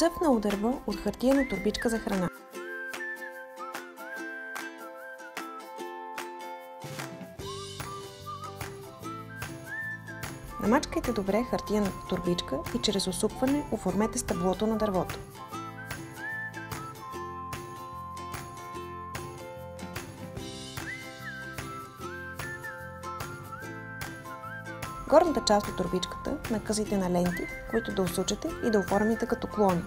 Цъфнало дърво от хартиена торбичка за храна. Намачкайте добре хартиената торбичка и чрез усукване оформете стъблото на дървото. Горната част от торбичката накъсайте на ленти, които да усучете и да оформите като клони.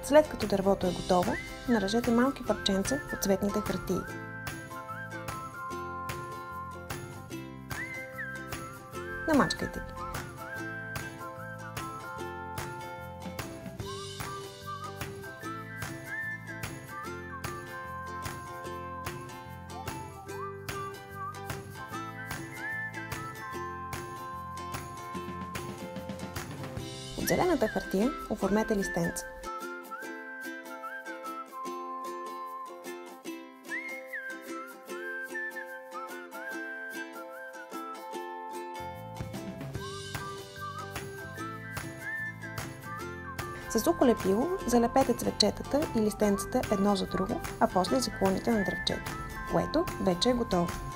След като дървото е готово, нарежете малки парченца от цветните хартии. Намачкайте ги. От зелената хартия оформете листенца. С сухолепило залепете цветчетата и листенцата едно за друго, а после заклоните на дръвчето, което вече е готово.